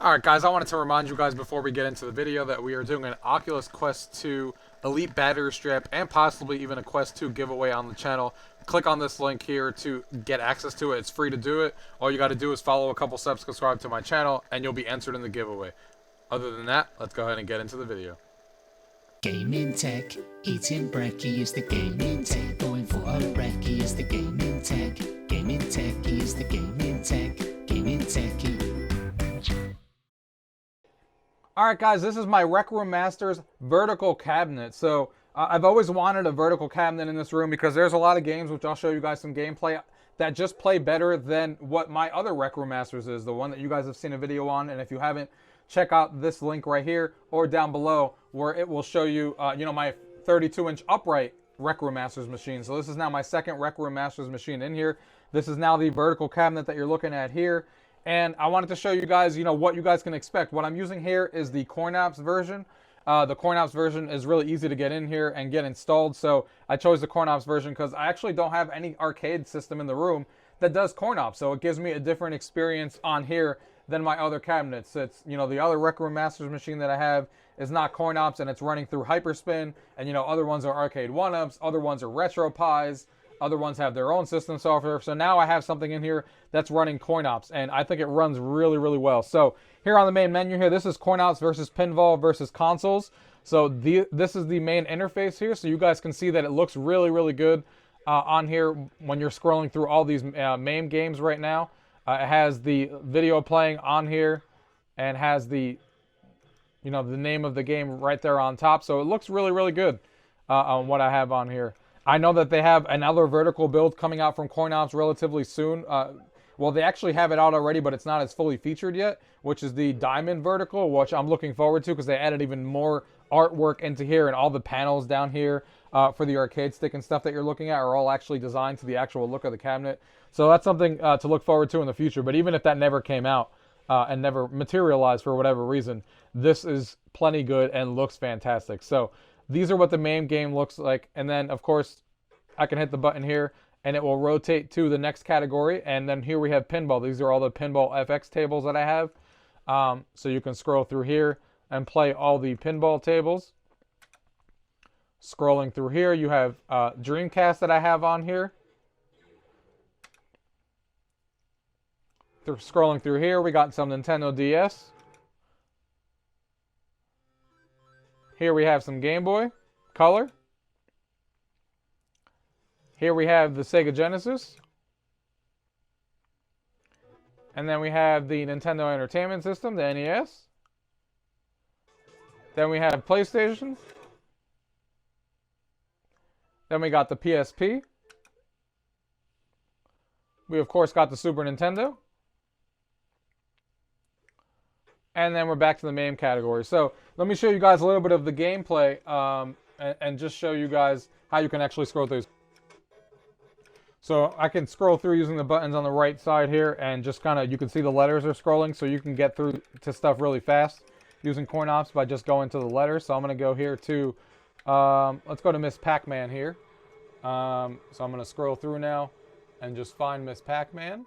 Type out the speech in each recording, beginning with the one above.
Alright guys, I wanted to remind you guys before we get into the video that we are doing an Oculus Quest 2 Elite Battery Strap and possibly even a Quest 2 giveaway on the channel. Click on this link here to get access to it. It's free to do it. All you got to do is follow a couple steps, subscribe to my channel, and you'll be entered in the giveaway. Other than that, let's go ahead and get into the video. Gaming tech, eating brekkie is the gaming tech. Going for a brekkie is the gaming tech. Gaming tech is the gaming tech. Gaming techie. Alright guys, this is my RecRoomMasters Vertical Cabinet. So, I've always wanted a vertical cabinet in this room because there's a lot of games, which I'll show you guys some gameplay, that just play better than what my other RecRoomMasters is, the one that you guys have seen a video on. And if you haven't, check out this link right here or down below where it will show you, my 32-inch upright RecRoomMasters machine. So this is now my second RecRoomMasters machine in here. This is now the vertical cabinet that you're looking at here. And I wanted to show you guys, what you guys can expect. What I'm using here is the Coinops version. The Coinops version is really easy to get in here and get installed. So I chose the Coinops version because I actually don't have any arcade system in the room that does Coinops. So it gives me a different experience on here than my other cabinets. It's, the other RecRoomMasters machine that I have is not Coinops and it's running through Hyperspin. And, other ones are arcade 1-ups, other ones are RetroPies. Other ones have their own system software. So now I have something in here that's running Coinops, and I think it runs really, really well. So here on the main menu here, this is Coinops versus Pinball versus Consoles. So this is the main interface here. So you guys can see that it looks really, really good on here when you're scrolling through all these MAME games right now. It has the video playing on here and has the, the name of the game right there on top. So it looks really, really good on what I have on here. I know that they have another vertical build coming out from Coinops relatively soon. Well, they actually have it out already, but it's not as fully featured yet, which is the Diamond Vertical, which I'm looking forward to because they added even more artwork into here, and all the panels down here for the arcade stick and stuff that you're looking at are all actually designed to the actual look of the cabinet. So that's something to look forward to in the future. But even if that never came out and never materialized for whatever reason, this is plenty good and looks fantastic. So these are what the main game looks like. And then, of course, I can hit the button here, and it will rotate to the next category. And then here we have Pinball. These are all the Pinball FX tables that I have. So you can scroll through here and play all the Pinball tables. Scrolling through here, you have Dreamcast that I have on here. Scrolling through here, we got some Nintendo DS. Here we have some Game Boy Color. Here we have the Sega Genesis. And then we have the Nintendo Entertainment System, the NES. Then we have PlayStation. Then we got the PSP. We, of course, got the Super Nintendo. And then we're back to the main category. So let me show you guys a little bit of the gameplay and just show you guys how you can actually scroll through. So I can scroll through using the buttons on the right side here, and just kind of, you can see the letters are scrolling, so you can get through to stuff really fast using Coinops by just going to the letters. So I'm going to go here to, let's go to Miss Pac-Man here. So I'm going to scroll through now and just find Miss Pac-Man.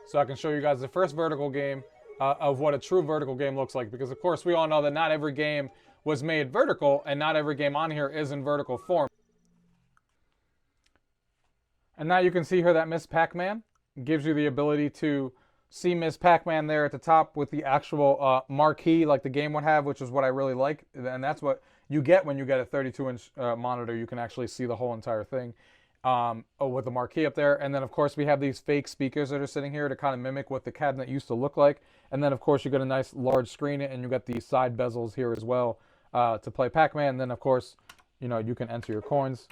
So I can show you guys the first vertical game of what a true vertical game looks like. Because, of course, we all know that not every game was made vertical, and not every game on here is in vertical form. And now you can see here that Miss Pac-Man gives you the ability to see Miss Pac-Man there at the top with the actual marquee like the game would have, which is what I really like. And that's what you get when you get a 32-inch monitor. You can actually see the whole entire thing. With the marquee up there. And then, of course, we have these fake speakers that are sitting here to kind of mimic what the cabinet used to look like. And then, of course, you get a nice large screen, and you got the side bezels here as well to play Pac-Man. And then, of course, you can enter your coins.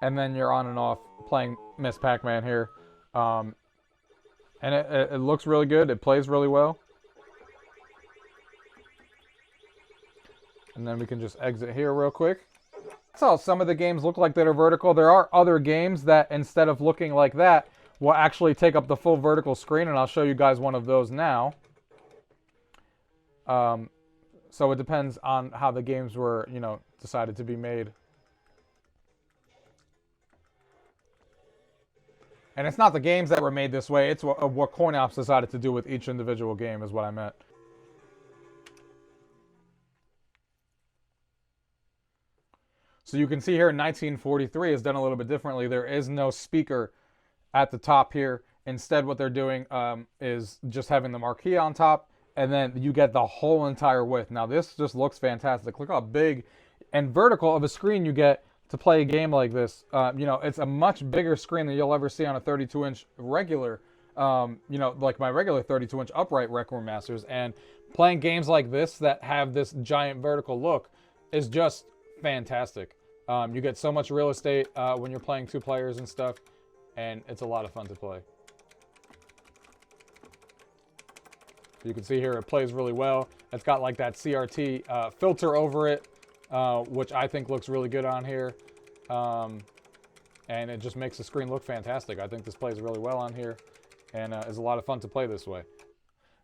And then you're on and off playing Miss Pac-Man here. And it looks really good. It plays really well. And then we can just exit here real quick. That's how some of the games look like that are vertical. There are other games that, instead of looking like that, will actually take up the full vertical screen, and I'll show you guys one of those now. So it depends on how the games were, decided to be made. And it's not the games that were made this way, it's what Coinops decided to do with each individual game is what I meant. So you can see here 1943 is done a little bit differently. There is no speaker at the top here. Instead, what they're doing is just having the marquee on top, and then you get the whole entire width. Now this just looks fantastic. Look how big and vertical of a screen you get to play a game like this. You know, it's a much bigger screen than you'll ever see on a 32-inch regular, you know, like my regular 32-inch upright RecRoomMasters. And playing games like this that have this giant vertical look is just fantastic. You get so much real estate when you're playing 2 players and stuff, and it's a lot of fun to play. You can see here it plays really well. It's got like that CRT filter over it, which I think looks really good on here. And it just makes the screen look fantastic. I think this plays really well on here and is a lot of fun to play this way.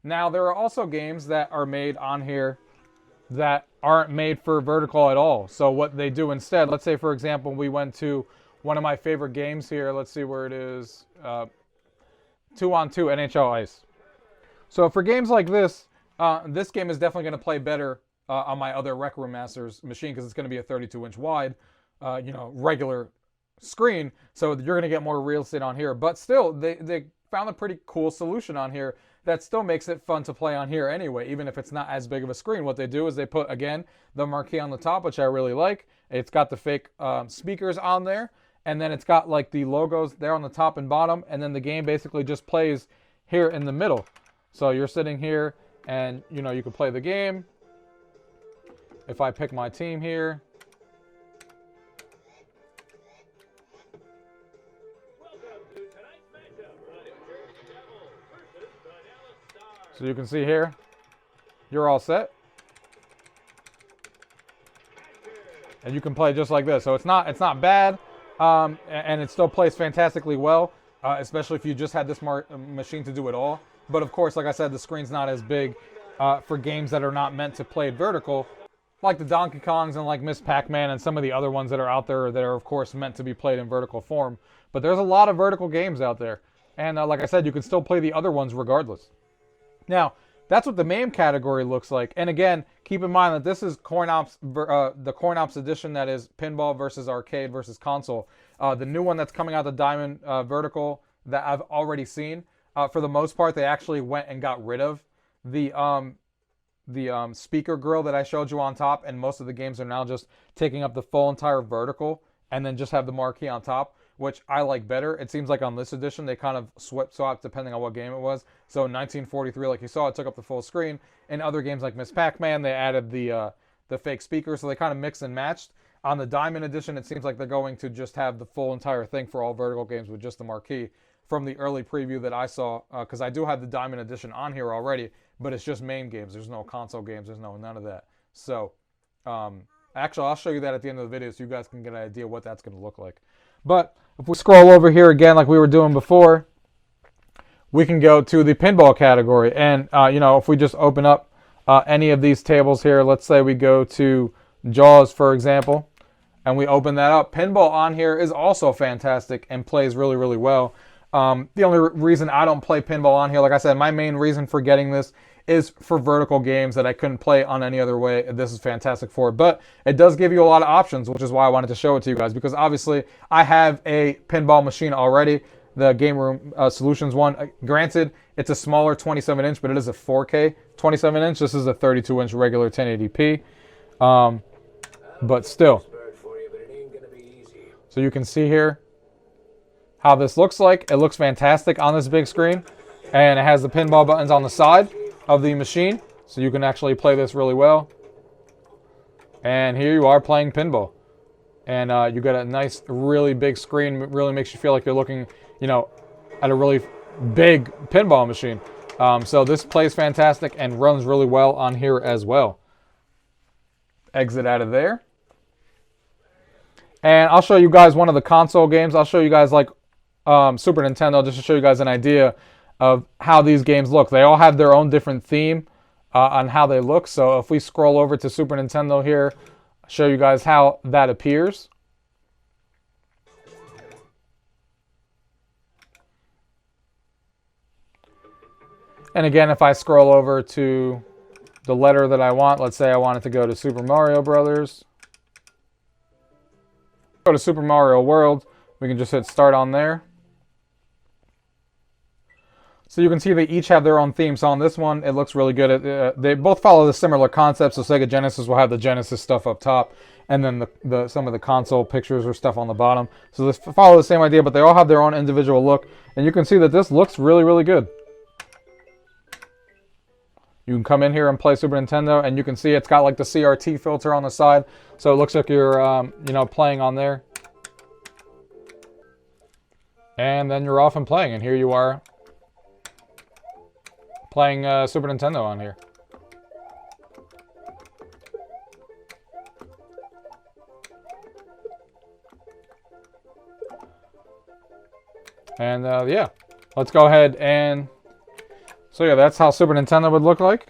Now, there are also games that are made on here that aren't made for vertical at all. So what they do instead, let's say, for example, we went to one of my favorite games here. Let's see where it is. 2-on-2 NHL Ice. So for games like this, this game is definitely going to play better on my other RecRoomMasters machine because it's going to be a 32-inch wide, you know, regular screen. So you're going to get more real estate on here. But still, they found a pretty cool solution on here that still makes it fun to play on here anyway, even if it's not as big of a screen. What they do is they put, again, the marquee on the top, which I really like. It's got the fake speakers on there. And then it's got like the logos there on the top and bottom. And then the game basically just plays here in the middle. So you're sitting here and, you know, you can play the game. If I pick my team here. So you can see here, you're all set. And you can play just like this. So it's not bad, and it still plays fantastically well, especially if you just had this machine to do it all. But of course, like I said, the screen's not as big for games that are not meant to play vertical, like the Donkey Kongs and like Miss Pac-Man and some of the other ones that are out there that are, of course, meant to be played in vertical form. But there's a lot of vertical games out there. And like I said, you can still play the other ones regardless. Now, that's what the MAME category looks like. And again, keep in mind that this is Coinops, the Coinops edition that is Pinball versus Arcade versus Console. The new one that's coming out, the Diamond Vertical, that I've already seen. For the most part, they actually went and got rid of the speaker grill that I showed you on top, and most of the games are now just taking up the full entire vertical and then just have the marquee on top, which I like better. It seems like on this edition, they kind of swap depending on what game it was. So in 1943, like you saw, it took up the full screen. In other games like Miss Pac-Man, they added the fake speaker, so they kind of mixed and matched. On the Diamond edition, it seems like they're going to just have the full entire thing for all vertical games with just the marquee. From the early preview that I saw, because I do have the Diamond Edition on here already, but it's just MAME games. There's no console games. There's none of that. So, actually, I'll show you that at the end of the video so you guys can get an idea what that's going to look like. But if we scroll over here again like we were doing before, we can go to the pinball category. And, you know, if we just open up any of these tables here, let's say we go to Jaws, for example, and we open that up. Pinball on here is also fantastic and plays really, really well. The only reason I don't play pinball on here, like I said, my main reason for getting this is for vertical games that I couldn't play on any other way. This is fantastic for it. But it does give you a lot of options, which is why I wanted to show it to you guys. Because obviously, I have a pinball machine already, the Game Room Solutions one. Granted, it's a smaller 27-inch, but it is a 4K 27-inch. This is a 32-inch regular 1080p. But still. So you can see here how this looks like. It looks fantastic on this big screen, and it has the pinball buttons on the side of the machine, so you can actually play this really well. And here you are playing pinball, and you got a nice, really big screen. It really makes you feel like you're looking, you know, at a really big pinball machine. So this plays fantastic and runs really well on here as well. Exit out of there. And I'll show you guys one of the console games. I'll show you guys like Super Nintendo, just to show you guys an idea of how these games look. They all have their own different theme on how they look. So if we scroll over to Super Nintendo here, I'll show you guys how that appears. And again, if I scroll over to the letter that I want, let's say I want it to go to Super Mario Brothers. Go to Super Mario World. We can just hit start on there. So you can see they each have their own theme. So on this one, it looks really good. They both follow the similar concept. So Sega Genesis will have the Genesis stuff up top, and then some of the console pictures or stuff on the bottom. So they follow the same idea, but they all have their own individual look. And you can see that this looks really, really good. You can come in here and play Super Nintendo, and you can see it's got like the CRT filter on the side, so it looks like you're, you know, playing on there. And then you're off and playing, and here you are playing Super Nintendo on here. And yeah, let's go ahead and... So yeah, that's how Super Nintendo would look like.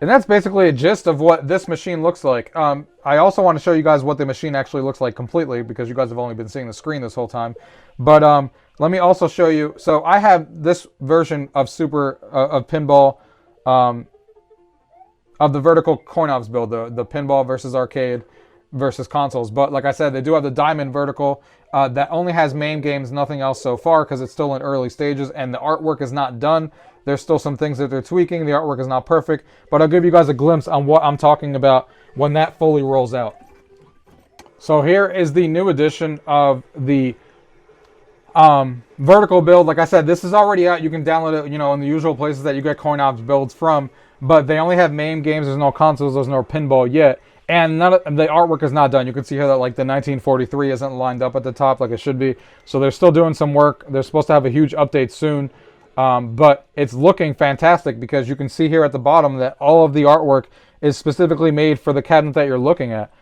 And that's basically a gist of what this machine looks like. I also want to show you guys what the machine actually looks like completely, because you guys have only been seeing the screen this whole time. But let me also show you. So I have this version of of Pinball, of the vertical Coinops build, the Pinball versus arcade versus consoles. But like I said, they do have the Diamond vertical that only has MAME games, nothing else so far, because it's still in early stages and the artwork is not done. There's still some things that they're tweaking. The artwork is not perfect, but I'll give you guys a glimpse on what I'm talking about when that fully rolls out. So here is the new edition of the vertical build. Like I said, this is already out. You can download it, you know, in the usual places that you get Coinops builds from, but they only have MAME games. There's no consoles. There's no pinball yet. And none of the artwork is not done. You can see here that like the 1943 isn't lined up at the top like it should be. So they're still doing some work. They're supposed to have a huge update soon. But it's looking fantastic, because you can see here at the bottom that all of the artwork is specifically made for the cabinet that you're looking at.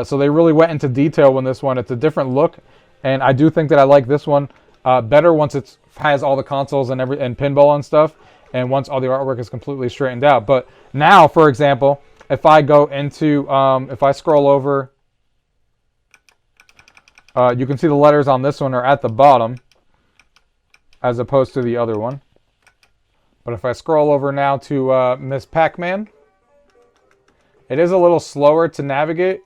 So they really went into detail with this one. It's a different look. And I do think that I like this one better once it has all the consoles and and pinball and stuff. And once all the artwork is completely straightened out. But now, for example, if I go into, if I scroll over, you can see the letters on this one are at the bottom, as opposed to the other one. But if I scroll over now to Miss Pac-Man, it is a little slower to navigate,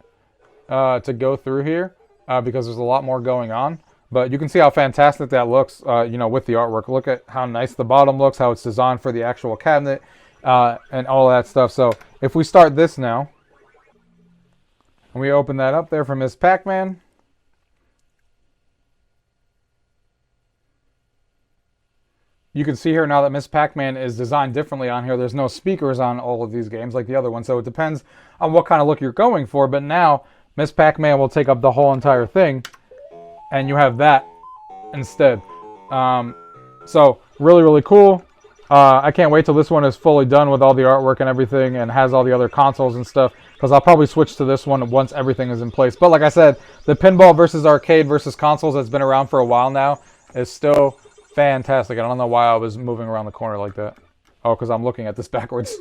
to go through here, because there's a lot more going on. But you can see how fantastic that looks, you know, with the artwork. Look at how nice the bottom looks, how it's designed for the actual cabinet, and all that stuff. So if we start this now, and we open that up there for Miss Pac-Man, you can see here now that Miss Pac-Man is designed differently on here. There's no speakers on all of these games like the other one, so it depends on what kind of look you're going for. But now Miss Pac-Man will take up the whole entire thing, and you have that instead. So really, really cool. I can't wait till this one is fully done with all the artwork and everything, and has all the other consoles and stuff, because I'll probably switch to this one once everything is in place. But like I said, the pinball versus arcade versus consoles that's been around for a while now is still fantastic. I don't know why I was moving around the corner like that. Oh, because I'm looking at this backwards.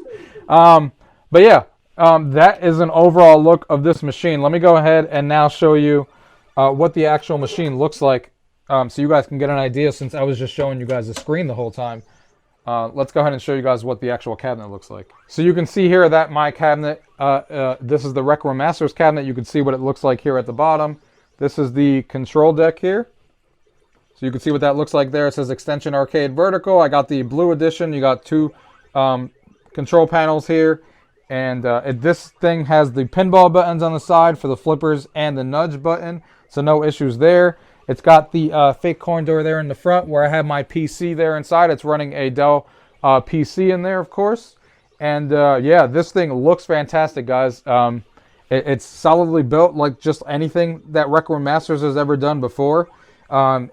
But yeah, that is an overall look of this machine. Let me go ahead and now show you what the actual machine looks like, so you guys can get an idea, since I was just showing you guys the screen the whole time. Let's go ahead and show you guys what the actual cabinet looks like. So you can see here that my cabinet, this is the RecRoomMasters cabinet. You can see what it looks like here at the bottom. This is the control deck here. So you can see what that looks like there. It says Xtension Arcade Vertical. I got the blue edition. You got two control panels here. And this thing has the pinball buttons on the side for the flippers and the nudge button. So no issues there. It's got the fake corn door there in the front where I have my PC there inside. It's running a Dell PC in there, of course. And yeah, this thing looks fantastic, guys. It's solidly built like just anything that RecRoomMasters has ever done before.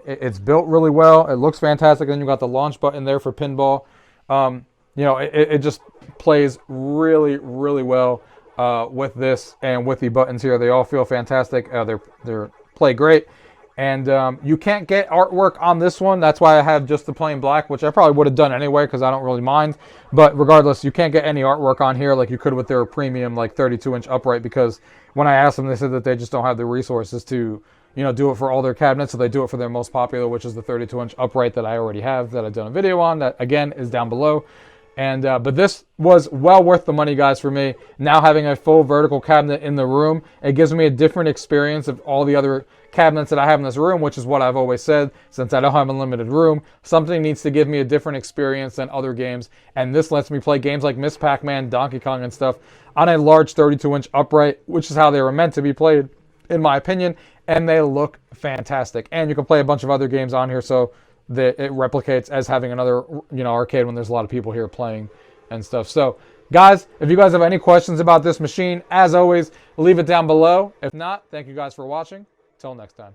It's built really well. It looks fantastic. And you got the launch button there for pinball. You know, it just plays really, really well with this and with the buttons here. They all feel fantastic. They play great. And you can't get artwork on this one. That's why I have just the plain black, which I probably would have done anyway because I don't really mind. But regardless, you can't get any artwork on here like you could with their premium like 32-inch upright, because when I asked them, they said that they just don't have the resources to you know, do it for all their cabinets. So they do it for their most popular, which is the 32-inch upright that I already have, that I've done a video on, that again is down below. And but this was well worth the money, guys, for me. Now having a full vertical cabinet in the room, it gives me a different experience of all the other cabinets that I have in this room, which is what I've always said. Since I don't have unlimited room, something needs to give me a different experience than other games. And this lets me play games like Miss Pac-Man, Donkey Kong, and stuff on a large 32-inch upright, which is how they were meant to be played, in my opinion. And they look fantastic. And you can play a bunch of other games on here, so that it replicates as having another, you know, arcade when there's a lot of people here playing and stuff. So guys, if you guys have any questions about this machine, as always, leave it down below. If not, thank you guys for watching. Till next time.